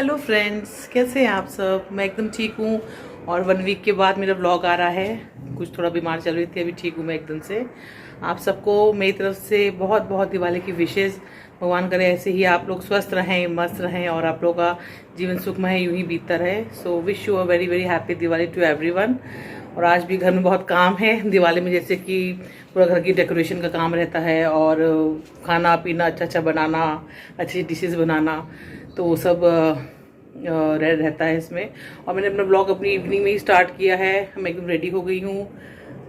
Hello friends, कैसे हैं आप सब। मैं एकदम ठीक हूँ और 1 वीक के बाद मेरा व्लॉग आ रहा है। कुछ थोड़ा बीमार चल रही थी, अभी ठीक हूँ मैं एकदम से। आप सबको मेरी तरफ से बहुत बहुत दिवाली की विशेज़। भगवान करे ऐसे ही आप लोग स्वस्थ रहें, मस्त रहें और आप लोग का जीवन सुखमय यूं ही बीतता रहे। So wish you a very very happy Diwali to everyone. और आज भी घर में बहुत काम है दिवाली में, जैसे कि पूरा घर की डेकोरेशन का काम रहता है और खाना पीना अच्छा अच्छा बनाना, अच्छी डिशेस बनाना, तो वो सब रहता है इसमें। और मैंने अपना ब्लॉग अपनी इवनिंग में ही स्टार्ट किया है। मैं एकदम रेडी हो गई हूँ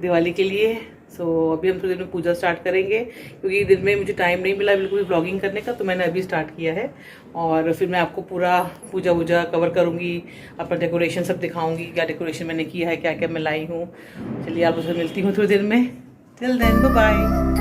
दिवाली के लिए। सो अभी हम थोड़ी देर में पूजा स्टार्ट करेंगे, क्योंकि दिन में मुझे टाइम नहीं मिला बिल्कुल भी ब्लॉगिंग करने का, तो मैंने अभी स्टार्ट किया है। और फिर मैं आपको पूरा पूजा वूजा कवर करूँगी, अपना डेकोरेशन सब दिखाऊंगी, क्या डेकोरेशन मैंने किया है, क्या क्या मैं लाई हूँ। चलिए आप उससे मिलती हूँ थोड़ी देर में। Till then bye bye.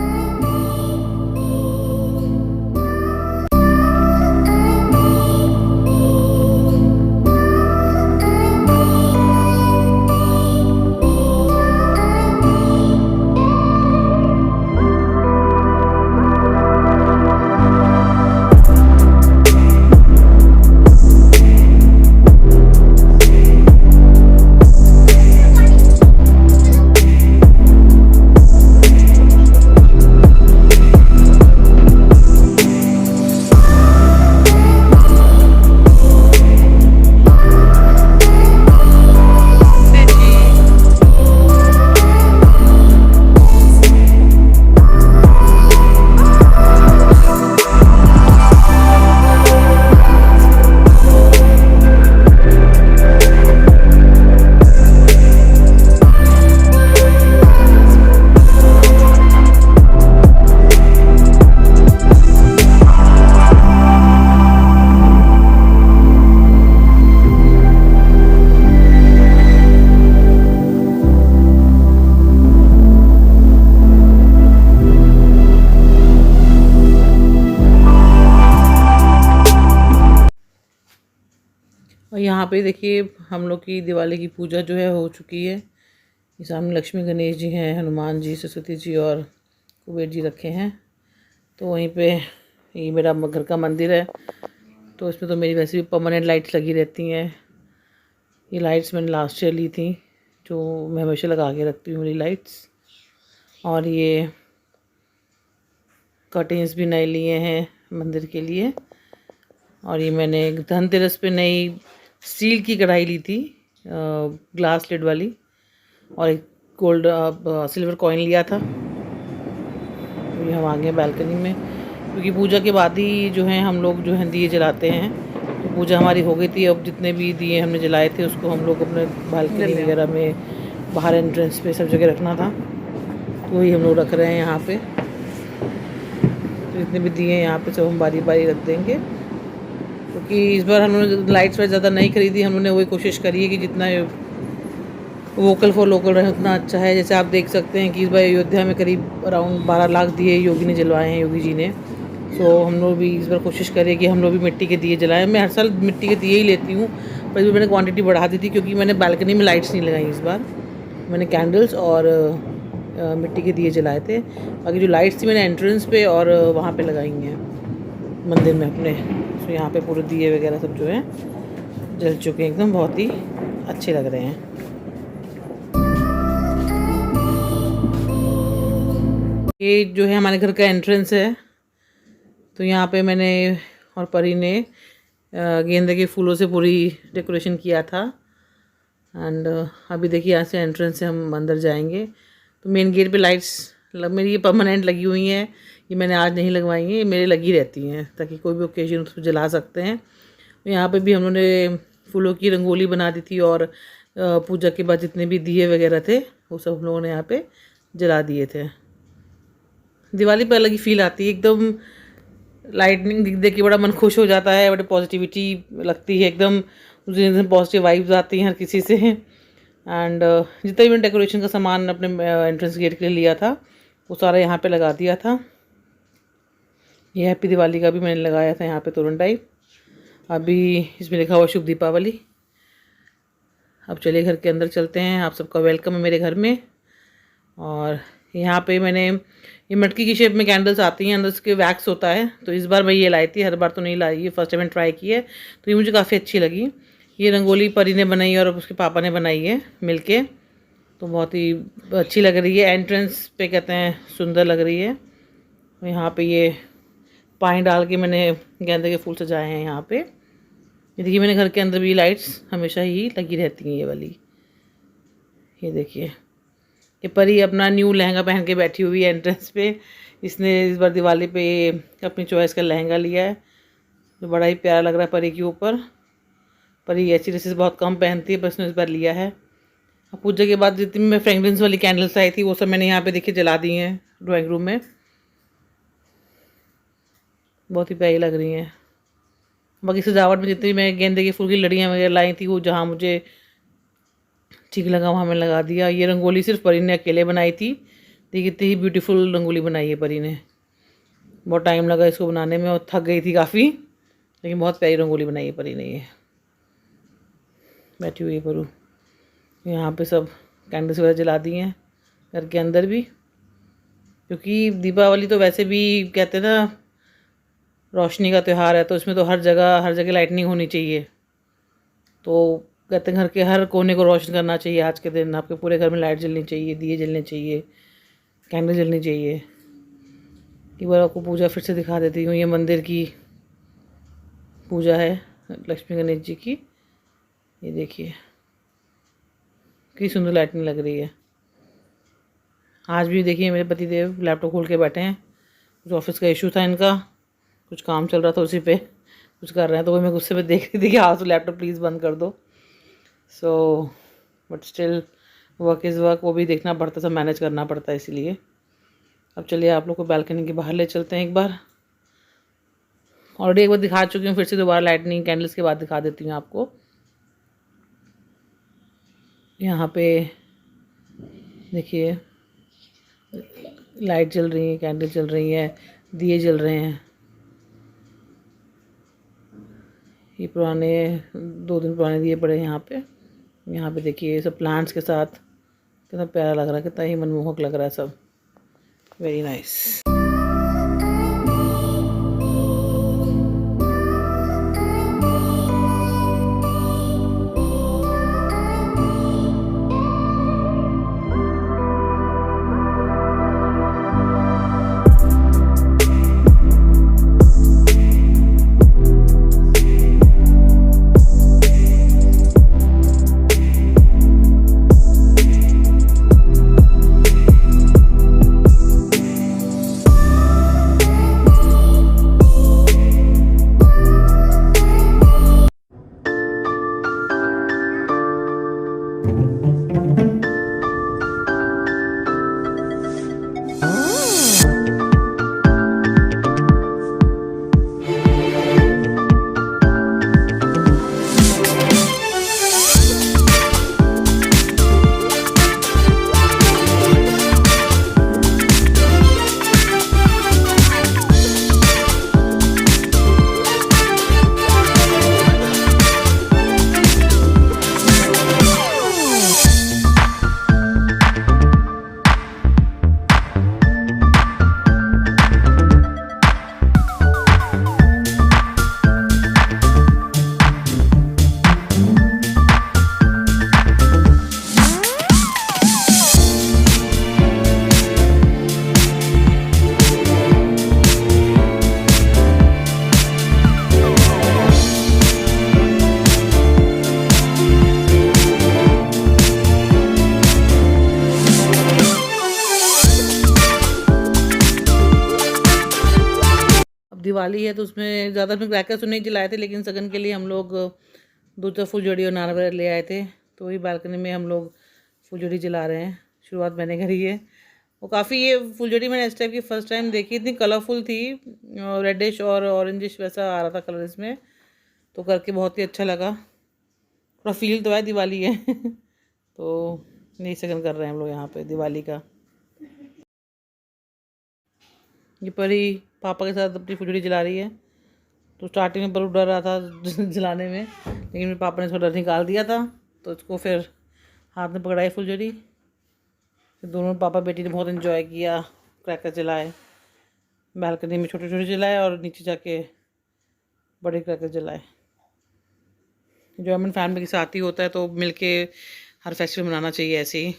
और यहाँ पे देखिए हम लोग की दिवाली की पूजा जो है हो चुकी है। ये सामने लक्ष्मी गणेश जी हैं, हनुमान जी, सरस्वती जी और कुबेर जी रखे हैं। तो वहीं पे ये मेरा घर का मंदिर है, तो इसमें तो मेरी वैसे भी परमानेंट लाइट्स लगी रहती हैं। ये लाइट्स मैंने लास्ट ईयर ली थी, जो मैं हमेशा लगा के रखती हूँ मेरी लाइट्स। और ये कर्टेंस भी नए लिए हैं मंदिर के लिए। और ये मैंने धनतेरस पे नई स्टील की कढ़ाई ली थी, ग्लास लिड वाली, और एक गोल्ड सिल्वर कॉइन लिया था। ये हम आ गए बालकनी में, क्योंकि पूजा के बाद ही जो है हम लोग जो है दिए जलाते हैं। तो पूजा हमारी हो गई थी, अब जितने भी दिए हमने जलाए थे उसको हम लोग अपने बालकनी वगैरह में, बाहर एंट्रेंस पे सब जगह रखना था, तो वही हम लोग रख रहे हैं यहाँ पे। तो जितने भी दिए यहाँ पे सब हम बारी बारी रख देंगे, क्योंकि इस बार हम लोगों ने लाइट्स वाइट ज़्यादा नहीं खरीदी। हम लोगों ने वही कोशिश करी है कि जितना वोकल फॉर लोकल रहे उतना अच्छा है। जैसे आप देख सकते हैं कि इस बार अयोध्या में करीब अराउंड 12 लाख दिए योगी ने जलवाए हैं, योगी जी ने। सो हम लोग भी इस बार कोशिश करें कि हम लोग भी मिट्टी के दिए जलाएं। मैं हर साल मिट्टी के दिए ही लेती हूँ, पर इस बार मैंने क्वांटिटी बढ़ा दी थी, क्योंकि मैंने बालकनी में लाइट्स नहीं लगाई इस बार। मैंने कैंडल्स और मिट्टी के दिए जलाए थे। बाकी जो लाइट्स थी मैंने एंट्रेंस पे और वहाँ पे लगाई हैं मंदिर में अपने। तो यहाँ पे पूरे दिए वगैरह सब जो है जल चुके हैं, एकदम बहुत ही अच्छे लग रहे हैं। ये जो है हमारे घर का एंट्रेंस है। तो यहाँ पे मैंने और परी ने गेंदे के फूलों से पूरी डेकोरेशन किया था। एंड अभी देखिए यहाँ से एंट्रेंस से हम अंदर जाएंगे। तो मेन गेट पे लाइट्स मेरी ये परमानेंट लगी हुई हैं, ये मैंने आज नहीं लगवाई हैं, ये मेरे लगी रहती हैं, ताकि कोई भी ओकेजन उसको जला सकते हैं। यहाँ पे भी हम लोगों ने फूलों की रंगोली बना दी थी, और पूजा के बाद जितने भी दिए वगैरह थे वो सब हम लोगों ने यहाँ पे जला दिए थे। दिवाली पर अलग ही फील आती है, एकदम लाइटनिंग देख देख के बड़ा मन खुश हो जाता है, बड़ी पॉजिटिविटी लगती है एकदम। उस दिन पॉजिटिव वाइब्स आती हैं हर किसी से। एंड जितना भी मैंने डेकोरेशन का सामान अपने एंट्रेंस गेट के लिए लिया था वो सारा यहाँ पे लगा दिया था। ये हैप्पी दिवाली का भी मैंने लगाया था यहाँ पे तोरण टाइप। अभी इसमें लिखा हुआ शुभ दीपावली। अब चलिए घर के अंदर चलते हैं। आप सबका वेलकम है मेरे घर में। और यहाँ पे मैंने ये मटकी की शेप में कैंडल्स आती हैं, अंदर इसके वैक्स होता है, तो इस बार मैं ये लाई थी, हर बार तो नहीं लाई, ये फर्स्ट टाइम मैंने ट्राई की है, तो ये मुझे काफ़ी अच्छी लगी। ये रंगोली परी ने बनाई है और उसके पापा ने बनाई है मिलके, तो बहुत ही अच्छी लग रही है। एंट्रेंस पे कहते हैं सुंदर लग रही है। यहाँ पे ये पानी डाल के मैंने गेंदे के फूल सजाए हैं यहाँ पे। ये देखिए मेरे घर के अंदर भी लाइट्स हमेशा ही लगी रहती हैं ये वाली। ये देखिए ये परी अपना न्यू लहंगा पहन के बैठी हुई है एंट्रेंस पे। इसने इस बार दिवाली पे अपनी चॉइस का लहंगा लिया है, जो बड़ा ही प्यारा लग रहा है परी के ऊपर। परी ऐसी ड्रेसेस बहुत कम पहनती है, बस उसने इस बार लिया है। अब पूजा के बाद जितनी मैं फ्रेगरेंस वाली कैंडल्स आई थी वो सब मैंने यहाँ पे देखिए जला दी हैं ड्राइंग रूम में, बहुत ही प्यारी लग रही हैं। बाकी सजावट में जितनी मैं गेंदे के फूल की लड़ियाँ वगैरह लाई थी, वो जहाँ मुझे ठीक लगा वहाँ मैंने लगा दिया। ये रंगोली सिर्फ परी ने अकेले बनाई थी। देखिए कितनी ही ब्यूटीफुल रंगोली बनाई है परी ने, बहुत टाइम लगा इसको बनाने में और थक गई थी काफ़ी, लेकिन बहुत प्यारी रंगोली बनाई है परी ने। ये बैठी हुई है परू। यहाँ पे सब कैंडल्स वगैरह जला दी हैं घर के अंदर भी, क्योंकि दीपावली तो वैसे भी कहते हैं ना रोशनी का त्यौहार है, तो इसमें तो हर जगह लाइटनिंग होनी चाहिए। तो कहते हैं घर के हर कोने को रोशन करना चाहिए। आज के दिन आपके पूरे घर में लाइट जलनी चाहिए, दिए जलने चाहिए, कैंडल जलनी चाहिए। एक बार आपको पूजा फिर से दिखा देती हूँ। ये मंदिर की पूजा है लक्ष्मी गणेश जी की। ये देखिए कितनी सुंदर लाइटिंग लग रही है। आज भी देखिए मेरे पतिदेव लैपटॉप खोल के बैठे हैं, कुछ ऑफिस का इशू था इनका, कुछ काम चल रहा था उसी पे कुछ कर रहे हैं, तो वही मैं गुस्से में देख रही थी कि हाँ तो लैपटॉप प्लीज़ बंद कर दो। So but still work is work, वो भी देखना पड़ता है, सब मैनेज करना पड़ता है इसीलिए। अब चलिए आप लोग को बालकनी के बाहर ले चलते हैं। एक बार ऑलरेडी एक बार दिखा चुकी हूँ, फिर से दोबारा लाइटनिंग कैंडल्स के बाद दिखा देती हूँ आपको। यहाँ पे देखिए लाइट जल रही है, कैंडल जल रही है, दिए जल रहे हैं। ये पुराने 2 दिन पुराने दिए पड़े हैं यहाँ पे। यहाँ पे देखिए सब प्लांट्स के साथ कितना प्यारा लग रहा है, कितना ही मनमोहक लग रहा है सब। Very nice. दिवाली है तो उसमें ज़्यादा उसमें क्रैकर्स तो नहीं जलाए थे, लेकिन सगन के लिए हम लोग 2 फुलझड़ी और नारा वगैरह ले आए थे, तो वही बालकनी में हम लोग फुलझड़ी जला रहे हैं। शुरुआत मैंने करी है। वो काफ़ी ये फुलझड़ी मैंने इस टाइप की फ़र्स्ट टाइम देखी, इतनी कलरफुल थी, रेडिश और ऑरेंजिश वैसा आ रहा था कलर इसमें, तो करके बहुत ही अच्छा लगा। थोड़ा फील तो है दिवाली है तो नहीं सगन कर रहे हैं हम लोग यहाँ पे दिवाली का। ये परी पापा के साथ अपनी फुलझड़ी जला रही है। तो स्टार्टिंग में पर डर रहा था जलाने में, लेकिन मेरे पापा ने थोड़ा डर निकाल दिया था, तो उसको फिर हाथ में पकड़ाई फुलझड़ी। दोनों पापा बेटी ने बहुत इन्जॉय किया, क्रैकर जलाए, बालकनी में छोटे छोटे जलाए और नीचे जाके बड़े क्रैकर जलाए। जर्मन फैमिली के साथ ही होता है तो मिलके हर फेस्टिवल मनाना चाहिए ऐसे ही।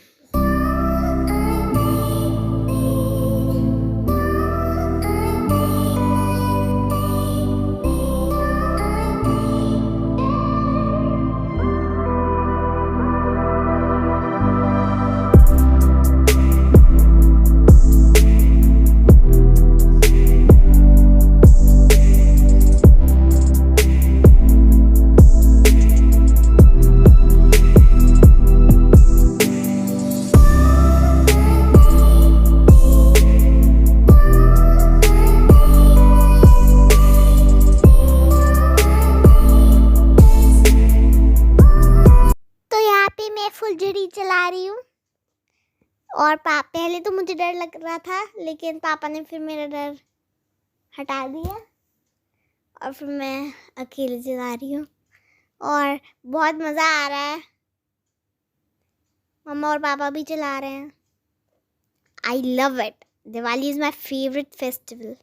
फुलझड़ी चला रही हूँ और पहले तो मुझे डर लग रहा था, लेकिन पापा ने फिर मेरा डर हटा दिया और फिर मैं अकेले चला रही हूँ और बहुत मज़ा आ रहा है। मम्मा और पापा भी चला रहे हैं। I love it. Diwali is my favourite festival.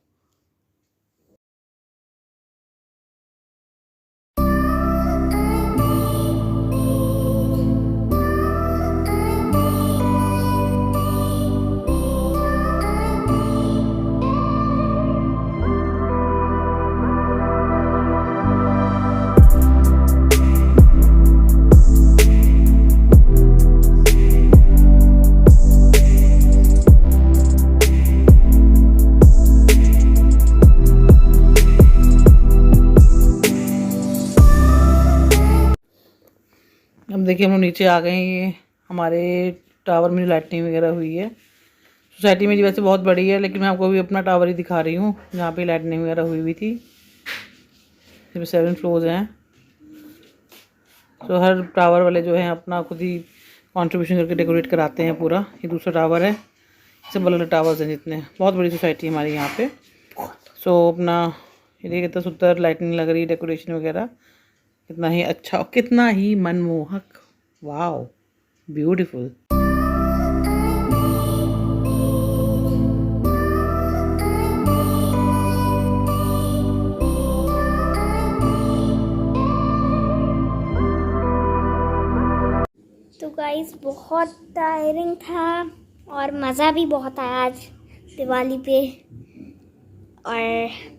अब देखिए हम लोग नीचे आ गए हैं। ये हमारे टावर में लाइटिंग वगैरह हुई है। सोसाइटी मेरी वैसे बहुत बड़ी है, लेकिन मैं आपको अभी अपना टावर ही दिखा रही हूँ जहाँ पे लाइटिंग वगैरह हुई थी। इसमें 7 फ्लोर्स हैं। तो हर टावर वाले जो हैं अपना खुद ही कंट्रीब्यूशन करके डेकोरेट कराते हैं पूरा। ये दूसरा टावर है। सब अलग अलग टावर्स हैं जितने। बहुत बड़ी सोसाइटी है हमारी यहाँ पे। सो अपना ये कितना सुंदर लाइटिंग लग रही है, डेकोरेशन वगैरह कितना ही अच्छा और कितना ही मनमोहक। Wow, beautiful. तो गाइस बहुत टायरिंग था और मज़ा भी बहुत आया आज दिवाली पे। और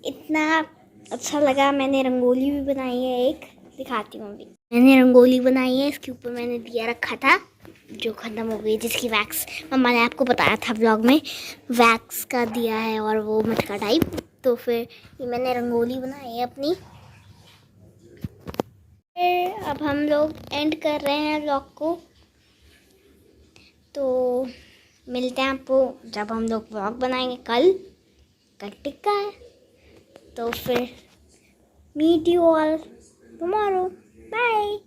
इतना अच्छा लगा। मैंने रंगोली भी बनाई है, एक दिखाती हूँ अभी। मैंने रंगोली बनाई है, इसके ऊपर मैंने दिया रखा था जो ख़त्म हो गई, जिसकी वैक्स मम्मा ने आपको बताया था व्लॉग में, वैक्स का दिया है और वो मटका टाइप। तो फिर ये मैंने रंगोली बनाई है अपनी। अब हम लोग एंड कर रहे हैं व्लॉग को। तो मिलते हैं आपको जब हम लोग व्लॉग बनाएंगे। कल टिक्का है, तो फिर meet you all tomorrow. Bye.